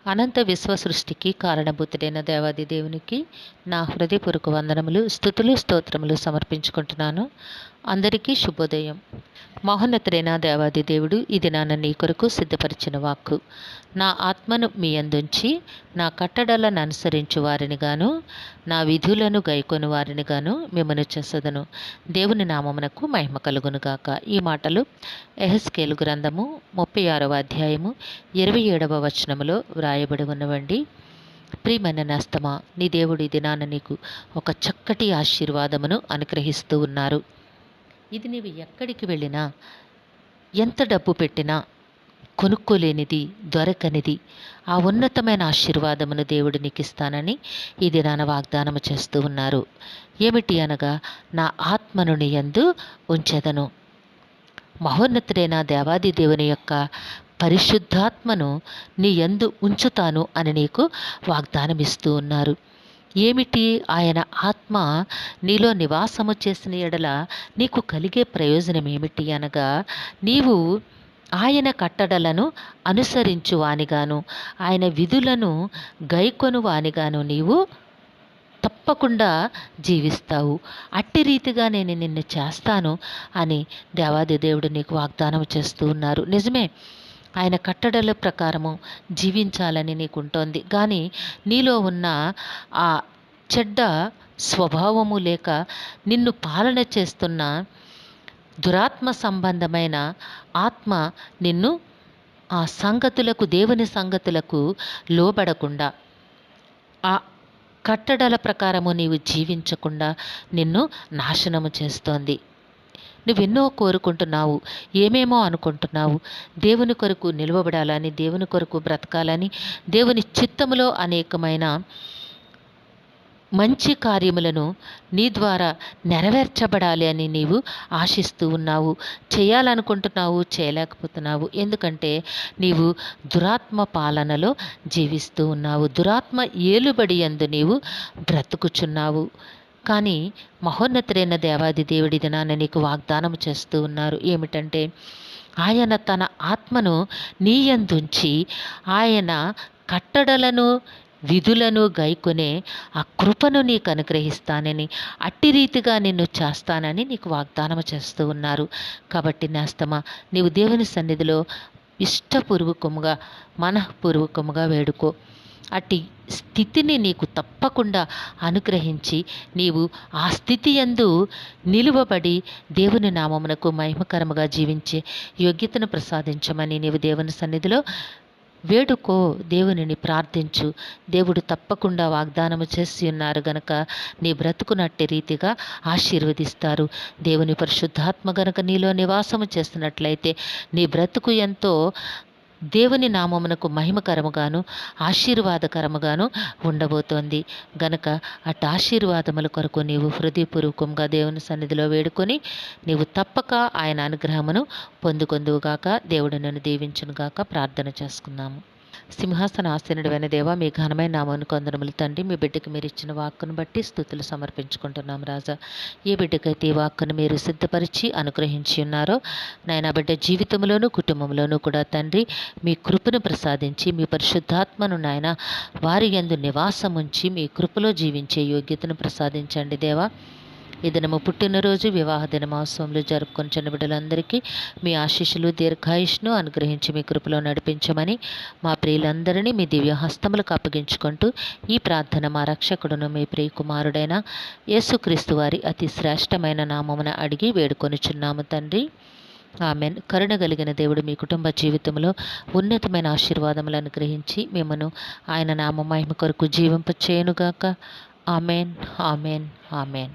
అనంత విశ్వ సృష్టికి కారణభూతుడైన దేవాది దేవునికి నా హృదయపూర్వక వందనములు, స్తుతులు, స్తోత్రములు సమర్పించుకుంటున్నాను. అందరికీ శుభోదయం. మహోన్నతుడైన దేవాది దేవుడు ఇది నాన్న నీ కొరకు సిద్ధపరిచిన వాక్కు. నా ఆత్మను మీ అందుంచి నా కట్టడలను అనుసరించు వారిని గాను, నా విధులను గైకొని వారిని గాను మిమ్మను చేసదను. దేవుని నామమునకు మహిమ కలుగునుగాక. ఈ మాటలు యెహెజ్కేలు గ్రంథము 36వ అధ్యాయము 27వ వచనములో వ్రాయబడి ఉన్నవండి. ప్రియమైన నేస్తమా, నీ దేవుడు ఈ దినాన నీకు ఒక చక్కటి ఆశీర్వాదమును అనుగ్రహిస్తూ ఉన్నారు. ఇది నీవు ఎక్కడికి వెళ్ళినా, ఎంత డబ్బు పెట్టినా కొనుక్కోలేనిది, దొరకనిది ఆ ఉన్నతమైన ఆశీర్వాదమును దేవుడు నీకు ఇస్తానని ఈ దినాన వాగ్దానము చేస్తూ ఉన్నారు. ఏమిటి అనగా, నా ఆత్మను నీ యందు ఉంచెదను. మహోన్నతుడైన దేవాది దేవుని యొక్క పరిశుద్ధాత్మను నీ యందు ఉంచుతాను అని నీకు వాగ్దానం ఇస్తూ ఉన్నారు. ఏమిటి ఆయన ఆత్మ నీలో నివాసము చేసిన ఎడల నీకు కలిగే ప్రయోజనం ఏమిటి అనగా, నీవు ఆయన కట్టడలను అనుసరించు వానిగాను, ఆయన విధులను గైకొను వానిగాను నీవు తప్పకుండా జీవిస్తావు. అట్టి రీతిగా నేను నిన్ను చేస్తాను అని దేవాది దేవుడు నీకు వాగ్దానం చేస్తూ ఉన్నారు. నిజమే, ఆయన కట్టడల ప్రకారము జీవించాలని నీకు ఉంటుంది. కానీ నీలో ఉన్న ఆ చెడ్డ స్వభావము లేక నిన్ను పాలన చేస్తున్న దురాత్మ సంబంధమైన ఆత్మ నిన్ను ఆ సంగతులకు, దేవుని సంగతులకు లోబడకుండా, ఆ కట్టడల ప్రకారము నీవు జీవించకుండా నిన్ను నాశనము చేస్తోంది. నువ్వెన్నో కోరుకుంటున్నావు, ఏమేమో అనుకుంటున్నావు. దేవుని కొరకు నిలవబడాలని, దేవుని కొరకు బ్రతకాలని, దేవుని చిత్తములో అనేకమైన మంచి కార్యములను నీ ద్వారా నెరవేర్చబడాలి అని నీవు ఆశిస్తూ ఉన్నావు. చేయాలనుకుంటున్నావు, చేయలేకపోతున్నావు. ఎందుకంటే నీవు దురాత్మ పాలనలో జీవిస్తూ ఉన్నావు. దురాత్మ ఏలుబడి యందు నీవు బ్రతుకుచున్నావు. కానీ మహోన్నతుడైన దేవాది దేవుడి దినాన నీకు వాగ్దానం చేస్తూ ఉన్నారు. ఏమిటంటే, ఆయన తన ఆత్మను నీ యందుంచి ఆయన కట్టడలను, విధులను గైకొనే ఆ కృపను నీకు అనుగ్రహిస్తానని, అట్టి రీతిగా నిన్ను చేస్తానని నీకు వాగ్దానం చేస్తూ ఉన్నారు. కాబట్టి నేస్తమా, నీవు దేవుని సన్నిధిలో ఇష్టపూర్వకముగా, మనఃపూర్వకముగా వేడుకో. అట్టి స్థితిని నీకు తప్పకుండా అనుగ్రహించి నీవు ఆ స్థితి యందు నిలువబడి దేవుని నామమునకు మహిమకరముగా జీవించే యోగ్యతను ప్రసాదించమని నీవు దేవుని సన్నిధిలో వేడుకో, దేవునిని ప్రార్థించు. దేవుడు తప్పకుండా వాగ్దానము చేసి ఉన్నారు గనక నీ బ్రతుకునట్టి రీతిగా ఆశీర్వదిస్తారు. దేవుని పరిశుద్ధాత్మ గనక నీలో నివాసము చేస్తున్నట్లయితే నీ బ్రతుకు ఎంతో దేవుని నామమునకు మహిమకరముగాను, ఆశీర్వాదకరముగాను ఉండబోతోంది. గనక అటు ఆశీర్వాదముల కొరకు నీవు హృదయపూర్వకంగా దేవుని సన్నిధిలో వేడుకొని నీవు తప్పక ఆయన అనుగ్రహమును పొందుకొందువుగాక. దేవుడు నన్ను దీవించునుగాక. ప్రార్థన చేసుకుందాము. సింహాసన ఆసీనుడైన దేవా, మీ ఘనమైన నామమును కొందరములు తండ్రి, మీ బిడ్డకి మీరు ఇచ్చిన వాక్కును బట్టి స్తుతులు సమర్పించుకుంటున్నాం రాజా. ఏ బిడ్డకైతే ఈ వాక్కును మీరు సిద్ధపరిచి అనుగ్రహించి ఉన్నారో నాయన, బిడ్డ జీవితంలోనూ కుటుంబంలోనూ కూడా తండ్రి మీ కృపను ప్రసాదించి, మీ పరిశుద్ధాత్మను నాయన వారి యందు నివాసముంచి మీ కృపలో జీవించే యోగ్యతను ప్రసాదించండి దేవా. ఈ దినము పుట్టినరోజు, వివాహ దినమోత్సవంలో జరుపుకొంచున్న బిడ్డలందరికీ మీ ఆశీస్సులు, దీర్ఘాయుష్ను అనుగ్రహించి మీ కృపలో నడిపించమని మా ప్రియులందరినీ మీ దివ్య హస్తములకు అప్పగించుకుంటూ ఈ ప్రార్థన మా రక్షకుడును మీ ప్రియ కుమారుడైన యేసుక్రీస్తు వారి అతి శ్రేష్టమైన నామమున అడిగి వేడుకొనుచున్నాము తండ్రి. ఆమెన్. కరుణ కలిగిన దేవుడు మీ కుటుంబ జీవితంలో ఉన్నతమైన ఆశీర్వాదములు అనుగ్రహించి మిమ్మను ఆయన నామ మహిమ కొరకు జీవింపచేయునుగాక. Amen, amen, amen.